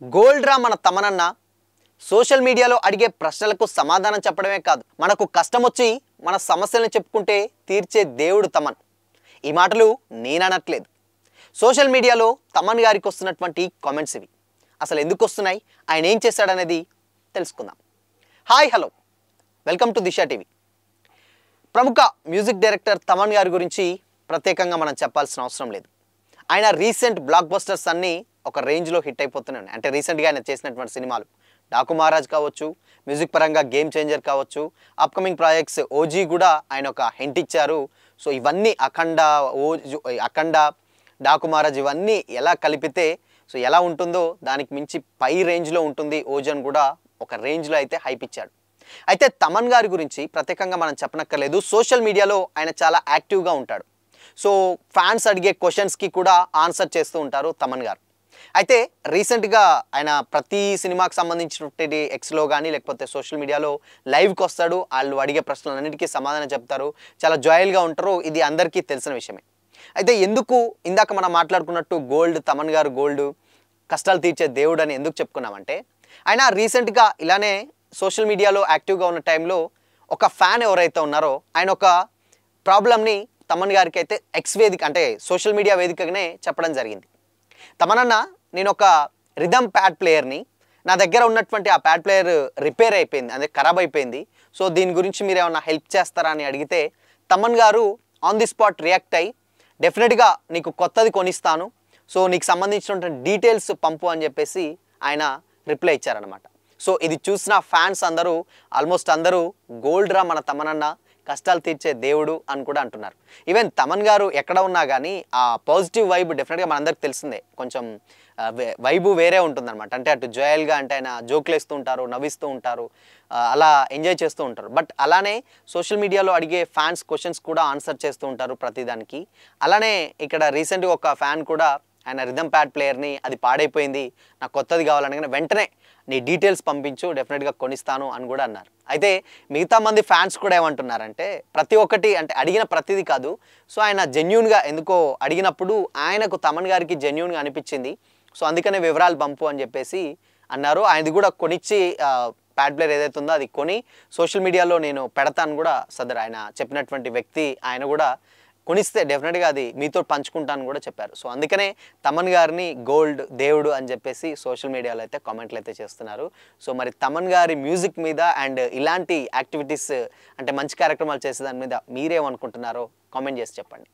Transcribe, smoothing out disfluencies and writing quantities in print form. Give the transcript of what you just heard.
Gold రా మన తమనన్న social మీడియాలో అడిగే ప్రశ్నలకు సమాధానం చెప్పడమే కాదు, మనకు కష్టం వచ్చి మన సమస్యలను చెప్పుకుంటే తీర్చే దేవుడు తమన్. ఈ మాటలు నేననట్లేదు. సోషల్ మీడియాలో తమన్ గారికి వస్తున్నటువంటి కామెంట్స్ ఇవి. అసలు ఎందుకు వస్తున్నాయి, ఆయన ఏం చేశాడనేది తెలుసుకుందాం. Hi, hello, welcome to Disha TV. ప్రముఖ మ్యూజిక్ డైరెక్టర్ తమన్ గారి గురించి ప్రత్యేకంగా మనం చెప్పాల్సిన అవసరం లేదు. ఆయన రీసెంట్ బ్లాక్ బస్టర్స్ అన్నీ ఒక రేంజ్లో హిట్ అయిపోతున్నాయి. అంటే రీసెంట్గా ఆయన చేసినటువంటి సినిమాలు డాకు మహారాజ్ కావచ్చు, మ్యూజిక్ పరంగా గేమ్ చేంజర్ కావచ్చు, అప్కమింగ్ ప్రాజెక్ట్స్ ఓజీ కూడా ఆయన ఒక హింట్ ఇచ్చారు. సో ఇవన్నీ అఖండ, డాకు మహారాజ్ ఇవన్నీ ఎలా కలిపితే సో ఎలా ఉంటుందో దానికి మించి పై రేంజ్లో ఉంటుంది ఓజీ అని కూడా ఒక రేంజ్లో అయితే హైప్ ఇచ్చాడు. అయితే తమన్ గారి గురించి ప్రత్యేకంగా మనం చెప్పనక్కర్లేదు. సోషల్ మీడియాలో ఆయన చాలా యాక్టివ్గా ఉంటాడు. సో ఫ్యాన్స్ అడిగే క్వశ్చన్స్కి కూడా ఆన్సర్ చేస్తూ ఉంటారు తమన్ గారు. అయితే రీసెంట్గా ఆయన ప్రతి సినిమాకి సంబంధించినటువంటి ఎక్స్లో కానీ లేకపోతే సోషల్ మీడియాలో లైవ్కి వస్తాడు. వాళ్ళు అడిగే ప్రశ్నలన్నిటికీ సమాధానం చెప్తారు. చాలా జాయిల్గా ఉంటారు. ఇది అందరికీ తెలిసిన విషయమే. అయితే ఎందుకు ఇందాక మనం మాట్లాడుకున్నట్టు తమన్ గారు గోల్డ్, కష్టాలు తీర్చే దేవుడు అని ఎందుకు చెప్పుకున్నామంటే, ఆయన రీసెంట్గా ఇలానే సోషల్ మీడియాలో యాక్టివ్గా ఉన్న టైంలో ఒక ఫ్యాన్ ఎవరైతే ఉన్నారో ఆయన ఒక ప్రాబ్లమ్ని తమన్ గారికి అయితే ఎక్స్ వేదిక అంటే సోషల్ మీడియా వేదికగానే చెప్పడం జరిగింది. తమనన్న, నేను ఒక రిథమ్ ప్యాడ్ ప్లేయర్ని, నా దగ్గర ఉన్నటువంటి ఆ ప్యాడ్ ప్లేయర్ రిపేర్ అయిపోయింది, అదే ఖరాబ్ అయిపోయింది. సో దీని గురించి మీరు ఏమైనా హెల్ప్ చేస్తారా అని అడిగితే తమన్ గారు ఆన్ ది స్పాట్ రియాక్ట్ అయ్యి డెఫినెట్గా నీకు కొత్తది కొనిస్తాను, సో నీకు సంబంధించినటువంటి డీటెయిల్స్ పంపు అని చెప్పేసి ఆయన రిప్లై ఇచ్చారనమాట. సో ఇది చూసిన ఫ్యాన్స్ అందరూ ఆల్మోస్ట్ అందరూ గోల్డ్ రా మన తమనన్న, కష్టాలు తీర్చే దేవుడు అని కూడా అంటున్నారు. ఈవెన్ తమన్ గారు ఎక్కడ ఉన్నా కానీ ఆ పాజిటివ్ వైబ్ డెఫినెట్గా మనందరికి తెలిసిందే. కొంచెం వైబు వేరే ఉంటుందన్నమాట. అంటే అటు జోయల్గా, అంటే ఆయన జోక్లు వేస్తూ ఉంటారు, నవ్విస్తూ ఉంటారు, అలా ఎంజాయ్ చేస్తూ ఉంటారు. బట్ అలానే సోషల్ మీడియాలో అడిగే ఫ్యాన్స్ క్వశ్చన్స్ కూడా ఆన్సర్ చేస్తూ ఉంటారు ప్రతిదానికి. అలానే ఇక్కడ రీసెంట్గా ఒక ఫ్యాన్ కూడా ఆయన రిథమ్ ప్యాడ్ ప్లేయర్ని, అది పాడైపోయింది, నాకు కొత్తది కావాలనగానే వెంటనే నీ డీటెయిల్స్ పంపించు, డెఫినెట్గా కొనిస్తాను అని కూడా అన్నారు. అయితే మిగతా మంది ఫ్యాన్స్ కూడా ఏమంటున్నారంటే, ప్రతి ఒక్కటి అంటే అడిగిన ప్రతిదీ కాదు, సో ఆయన జెన్యూన్గా ఎందుకో అడిగినప్పుడు ఆయనకు తమన్ గారికి జెన్యూన్గా అనిపించింది, సో అందుకనే వివరాలు పంపు అని చెప్పేసి అన్నారు. ఆయనది కూడా కొనిచ్చి ప్యాడ్ ప్లేయర్ ఏదైతే ఉందో అది కొని సోషల్ మీడియాలో నేను పెడతాను కూడా సదరు ఆయన చెప్పినటువంటి వ్యక్తి ఆయన కూడా కొనిస్తే డెఫినెట్గా అది మీతో పంచుకుంటాను కూడా చెప్పారు. సో అందుకనే తమన్ గారిని గోల్డ్ దేవుడు అని చెప్పేసి సోషల్ మీడియాలో అయితే కామెంట్లు అయితే చేస్తున్నారు. సో మరి తమన్ గారి మ్యూజిక్ మీద అండ్ ఇలాంటి యాక్టివిటీస్ అంటే మంచి కార్యక్రమాలు చేసే దాని మీద మీరేమనుకుంటున్నారో కామెంట్ చేసి చెప్పండి.